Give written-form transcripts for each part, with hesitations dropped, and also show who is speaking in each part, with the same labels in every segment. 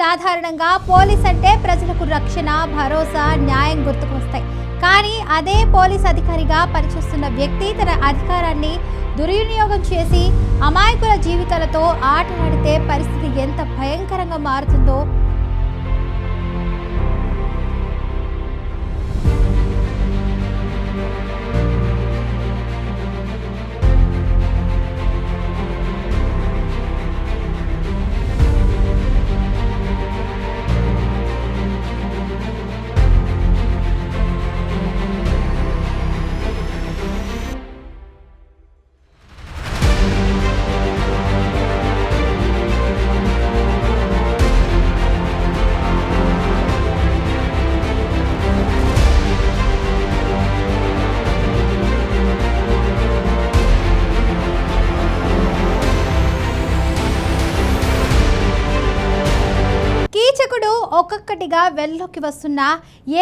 Speaker 1: సాధారణంగా పోలీస్ అంటే ప్రజలకు రక్షణ, భరోసా, న్యాయం గుర్తుకు వస్తాయి. కానీ అదే పోలీస్ అధికారిగా పనిచేస్తున్న వ్యక్తి తన అధికారాన్ని దుర్వినియోగం చేసి అమాయకుల జీవితాలతో ఆటలాడితే పరిస్థితి ఎంత భయంకరంగా మారుతుందో కీచకుడు ఒక్కొక్కటిగా వెల్లోకి వస్తున్న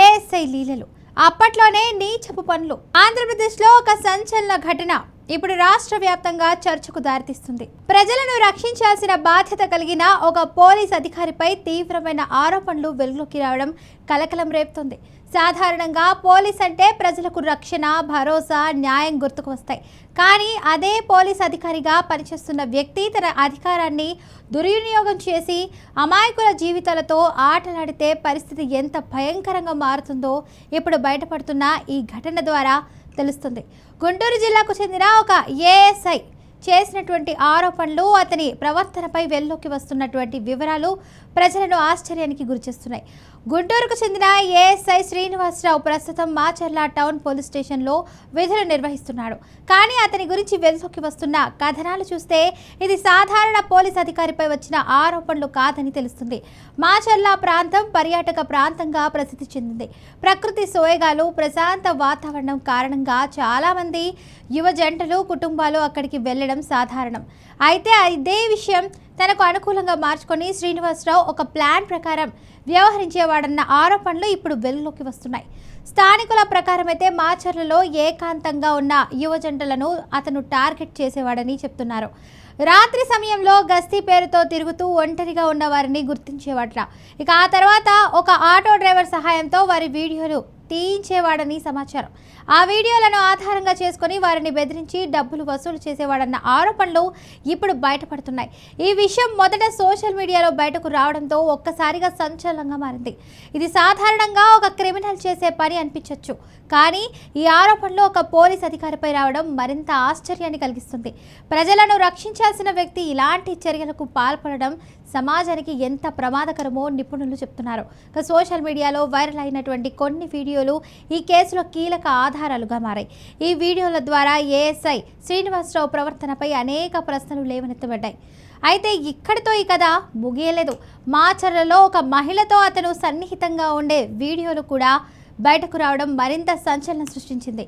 Speaker 1: ఏఎస్ఐ లీలలు, అప్పట్లోనే నీచపు పనులు. ఆంధ్రప్రదేశ్లో ఒక సంచలన ఘటన ఇప్పుడు రాష్ట్ర వ్యాప్తంగా చర్చకు దారితీస్తుంది. ప్రజలను రక్షించాల్సిన బాధ్యత కలిగిన ఒక పోలీస్ అధికారిపై తీవ్రమైన ఆరోపణలు వెలుగులోకి రావడం కలకలం రేపుతుంది. సాధారణంగా పోలీస్ అంటే ప్రజలకు రక్షణ, భరోసా, న్యాయం గుర్తుకు వస్తాయి. కానీ అదే పోలీస్ అధికారిగా పనిచేస్తున్న వ్యక్తి తన అధికారాన్ని దుర్వినియోగం చేసి అమాయకుల జీవితాలతో ఆటలాడితే పరిస్థితి ఎంత భయంకరంగా మారుతుందో ఇప్పుడు బయటపడుతున్న ఈ ఘటన ద్వారా తెలుస్తుంది. గుంటూరు జిల్లాకు చెందిన ఒక ఏఎస్ఐ చేసినటువంటి ఆరోపణలు, అతని ప్రవర్తనపై వెల్లోకి వస్తున్నటువంటి వివరాలు ప్రజలను ఆశ్చర్యానికి గురిచేస్తున్నాయి. గుంటూరుకు చెందిన ఏఎస్ఐ శ్రీనివాసరావు ప్రస్తుతం మాచర్ల టౌన్ పోలీస్ స్టేషన్లో విధులు నిర్వహిస్తున్నాడు. కానీ అతని గురించి వెల్లోకి వస్తున్న కథనాలు చూస్తే ఇది సాధారణ పోలీస్ అధికారిపై వచ్చిన ఆరోపణలు కాదని తెలుస్తుంది. మాచర్ల ప్రాంతం పర్యాటక ప్రాంతంగా ప్రసిద్ధి చెందింది. ప్రకృతి సోయగాలు, ప్రశాంత వాతావరణం కారణంగా చాలామంది యువ జంటలు, కుటుంబాలు అక్కడికి వెళ్ళడం సాధారణం. అయితే ఇదే విషయం తనకు అనుకూలంగా మార్చుకొని శ్రీనివాసరావు ఒక ప్లాన్ ప్రకారం వ్యవహరించేవాడన్న ఆరోపణలు ఇప్పుడు వెలుగులోకి వస్తున్నాయి. స్థానికుల ప్రకారం అయితే మాచర్లలో ఏకాంతంగా ఉన్న యువ జంటలను అతను టార్గెట్ చేసేవాడని చెప్తున్నారు. రాత్రి సమయంలో గస్తీ పేరుతో తిరుగుతూ ఒంటరిగా ఉన్న వారిని గుర్తించేవాడట. ఇక ఆ తర్వాత ఒక ఆటో డ్రైవర్ సహాయంతో వారి వీడియోలు తీయించేవాడని సమాచారం. ఆ వీడియోలను ఆధారంగా చేసుకుని వారిని బెదిరించి డబ్బులు వసూలు చేసేవాడన్న ఆరోపణలు ఇప్పుడు బయటపడుతున్నాయి. ఈ విషయం మొదట సోషల్ మీడియాలో బయటకు రావడంతో ఒక్కసారిగా సంచలనంగా మారింది. ఇది సాధారణంగా ఒక క్రిమినల్ చేసే పని అనిపించవచ్చు. కానీ ఈ ఆరోపణలు ఒక పోలీస్ అధికారిపై రావడం మరింత ఆశ్చర్యాన్ని కలిగిస్తుంది. ప్రజలను రక్షించాల్సిన వ్యక్తి ఇలాంటి చర్యలకు పాల్పడడం సమాజానికి ఎంత ప్రమాదకరమో నిపుణులు చెప్తున్నారు. సోషల్ మీడియాలో వైరల్ అయినటువంటి కొన్ని వీడియోలు ఈ కేసులో కీలక ఆధారాలుగా మారాయి. ఈ వీడియోల ద్వారా ఏఎస్ఐ శ్రీనివాసరావు ప్రవర్తనపై అనేక ప్రశ్నలు లేవనెత్తబడ్డాయి. అయితే ఇక్కడితో ఈ కథ ముగియలేదు. మాచర్లలో ఒక మహిళతో అతను సన్నిహితంగా ఉండే వీడియోలు కూడా బయటకు రావడం మరింత సంచలనం సృష్టించింది.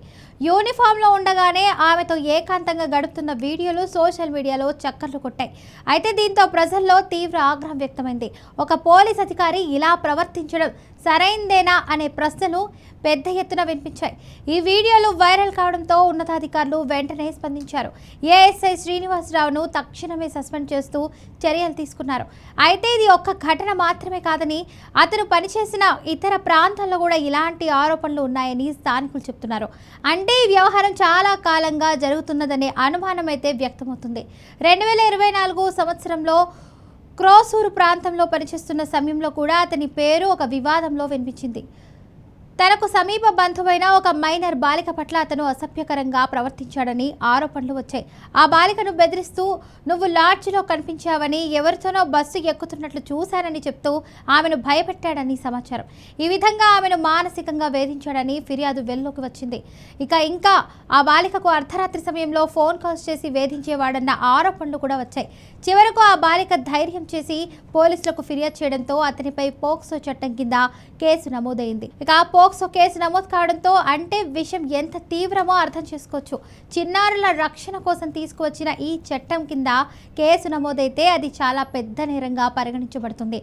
Speaker 1: యూనిఫామ్లో ఉండగానే ఆమెతో ఏకాంతంగా గడుపుతున్న వీడియోలు సోషల్ మీడియాలో చక్కర్లు కొట్టాయి. అయితే దీంతో ప్రజల్లో తీవ్ర ఆగ్రహం వ్యక్తమైంది. ఒక పోలీస్ అధికారి ఇలా ప్రవర్తించడం సరైందేనా అనే ప్రశ్నలు పెద్ద ఎత్తున వినిపించాయి. ఈ వీడియోలు వైరల్ కావడంతో ఉన్నతాధికారులు వెంటనే స్పందించారు. ఏఎస్ఐ శ్రీనివాసరావును తక్షణమే సస్పెండ్ చేస్తూ చర్యలు తీసుకున్నారు. అయితే ఇది ఒక్క ఘటన మాత్రమే కాదని, అతను పనిచేసిన ఇతర ప్రాంతాల్లో కూడా ఇలాంటి ఆరోపణలు ఉన్నాయని స్థానికులు చెప్తున్నారు. అంటే ఈ వ్యవహారం చాలా కాలంగా జరుగుతున్నదనే అనుమానం అయితే వ్యక్తమవుతుంది. 2024 సంవత్సరంలో క్రోసూరు ప్రాంతంలో పనిచేస్తున్న సమయంలో కూడా అతని పేరు ఒక వివాదంలో వినిపించింది. తనకు సమీప బంధువైన ఒక మైనర్ బాలిక పట్ల అతను అసభ్యకరంగా ప్రవర్తించాడని ఆరోపణలు వచ్చాయి. ఆ బాలికను బెదిరిస్తూ నువ్వు లాడ్జిలో కనిపించావని, ఎవరితోనో బస్సు ఎక్కుతున్నట్లు చూశానని చెప్తూ ఆమెను భయపెట్టాడని సమాచారం. ఈ విధంగా ఆమెను మానసికంగా వేధించాడని ఫిర్యాదు వెల్లోకి వచ్చింది. ఇంకా ఆ బాలికకు అర్ధరాత్రి సమయంలో ఫోన్ కాల్స్ చేసి వేధించేవాడన్న ఆరోపణలు కూడా వచ్చాయి. చివరకు ఆ బాలిక ధైర్యం చేసి పోలీసులకు ఫిర్యాదు చేయడంతో అతనిపై పోక్సో చట్టం కింద కేసు నమోదైంది. ఆ పోక్సో కేసు నమోదు కావడంతో అంటే విషయం ఎంత తీవ్రమో అర్థం చేసుకోవచ్చు. చిన్నారుల రక్షణ కోసం తీసుకువచ్చిన ఈ చట్టం కింద కేసు నమోదైతే అది చాలా పెద్ద నేరంగా పరిగణించబడుతుంది.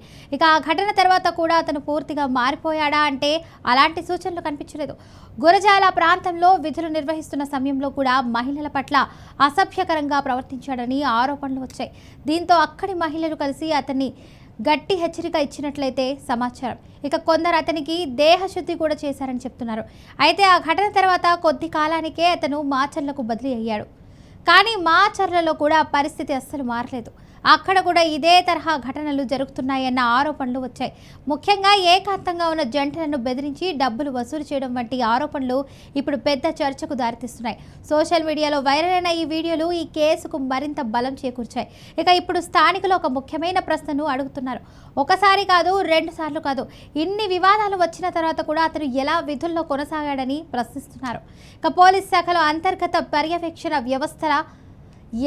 Speaker 1: ఆ ఘటన తర్వాత కూడా అతను పూర్తిగా మారిపోయాడా అంటే అలాంటి సూచనలు కనిపించలేదు. గురజాల ప్రాంతంలో విధులు నిర్వహిస్తున్న సమయంలో కూడా మహిళల పట్ల అసభ్యకరంగా ప్రవర్తించాడని ఆరోపణలు వచ్చాయి. దీంతో అక్కడి మహిళలు కలిసి అతన్ని గట్టి హెచ్చరిక ఇచ్చినట్లయితే సమాచారం. ఇక కొందరు అతనికి దేహశుద్ధి కూడా చేశారని చెప్తున్నారు. అయితే ఆ ఘటన తర్వాత కొద్ది కాలానికే అతను మాచర్లకు బదిలీ అయ్యాడు. కానీ మాచర్లలో కూడా పరిస్థితి అస్సలు మారలేదు. అక్కడ కూడా ఇదే తరహా ఘటనలు జరుగుతున్నాయన్న ఆరోపణలు వచ్చాయి. ముఖ్యంగా ఏకాంతంగా ఉన్న జంటలను బెదిరించి డబ్బులు వసూలు చేయడం వంటి ఆరోపణలు ఇప్పుడు పెద్ద చర్చకు దారితీస్తున్నాయి. సోషల్ మీడియాలో వైరల్ అయిన ఈ వీడియోలు ఈ కేసుకు మరింత బలం చేకూర్చాయి. ఇక ఇప్పుడు స్థానికులు ఒక ముఖ్యమైన ప్రశ్నను అడుగుతున్నారు. ఒకసారి కాదు, 2 సార్లు కాదు, ఇన్ని వివాదాలు వచ్చిన తర్వాత కూడా అతను ఎలా విధుల్లో కొనసాగాడని ప్రశ్నిస్తున్నారు. ఇక పోలీస్ శాఖలో అంతర్గత పర్యవేక్షణ వ్యవస్థల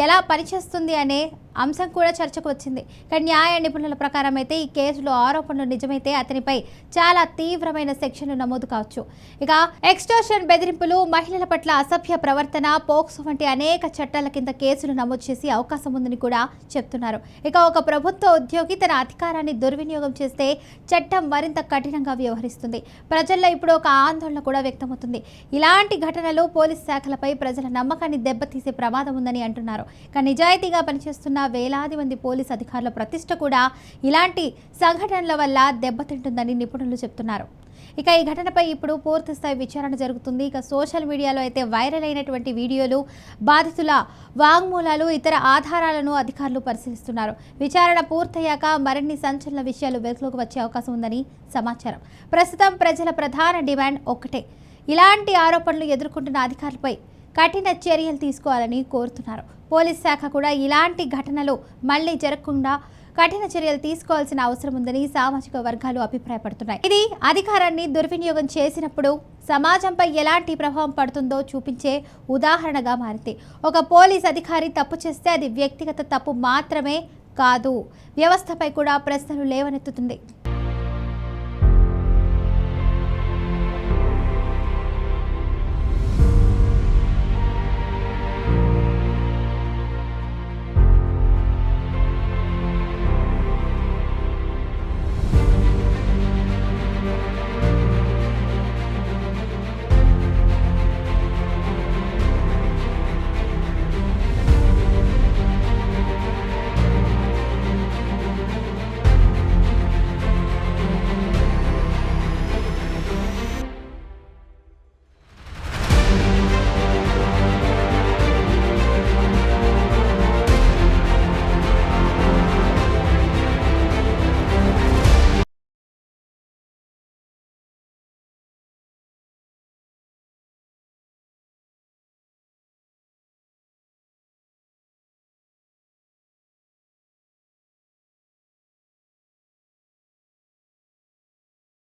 Speaker 1: ఎలా పనిచేస్తుంది అనే అంశం కూడా చర్చకు వచ్చింది. ఇక న్యాయ నిపుణుల ప్రకారం అయితే ఈ కేసులో ఆరోపణలు నిజమైతే అతనిపై చాలా తీవ్రమైన సెక్షన్లు నమోదు కావచ్చు. ఇక ఎక్స్టోర్షన్, బెదిరింపులు, మహిళల పట్ల అసభ్య ప్రవర్తన, పోక్సో వంటి అనేక చట్టాల కింద కేసులు నమోదు చేసే అవకాశం ఉందని కూడా చెప్తున్నారు. ఇక ఒక ప్రభుత్వ ఉద్యోగి తన అధికారాన్ని దుర్వినియోగం చేస్తే చట్టం మరింత కఠినంగా వ్యవహరిస్తుంది. ప్రజల్లో ఇప్పుడు ఒక ఆందోళన కూడా వ్యక్తమవుతుంది. ఇలాంటి ఘటనలు పోలీస్ శాఖలపై ప్రజల నమ్మకాన్ని దెబ్బతీసే ప్రమాదం ఉందని అంటున్నారు. ఇక నిజాయితీగా పనిచేస్తున్న వేలాది మంది పోలీస్ అధికారుల ప్రతిష్ట కూడా ఇలాంటి సంఘటనల వల్ల దెబ్బతింటుందని నిపుణులు చెప్తున్నారు. ఇక ఈ ఘటనపై ఇప్పుడు పూర్తి స్థాయి విచారణ జరుగుతుంది. ఇక సోషల్ మీడియాలో అయితే వైరల్ అయినటువంటి వీడియోలు, బాధితుల వాంగ్మూలాలు, ఇతర ఆధారాలను అధికారులు పరిశీలిస్తున్నారు. విచారణ పూర్తయ్యాక మరిన్ని సంచలన విషయాలు వెలుగులోకి వచ్చే అవకాశం ఉందని సమాచారం. ప్రస్తుతం ప్రజల ప్రధాన డిమాండ్ ఒక్కటే, ఇలాంటి ఆరోపణలు ఎదుర్కొంటున్న అధికారులపై కఠిన చర్యలు తీసుకోవాలని కోరుతున్నారు. పోలీస్ శాఖ కూడా ఇలాంటి ఘటనలు మళ్లీ జరగకుండా కఠిన చర్యలు తీసుకోవాల్సిన అవసరం ఉందని సామాజిక వర్గాలు అభిప్రాయపడుతున్నాయి. ఇది అధికారాన్ని దుర్వినియోగం చేసినప్పుడు సమాజంపై ఎలాంటి ప్రభావం పడుతుందో చూపించే ఉదాహరణగా మారింది. ఒక పోలీస్ అధికారి తప్పు చేస్తే అది వ్యక్తిగత తప్పు మాత్రమే కాదు, వ్యవస్థపై కూడా ప్రశ్నలు లేవనెత్తుతుంది.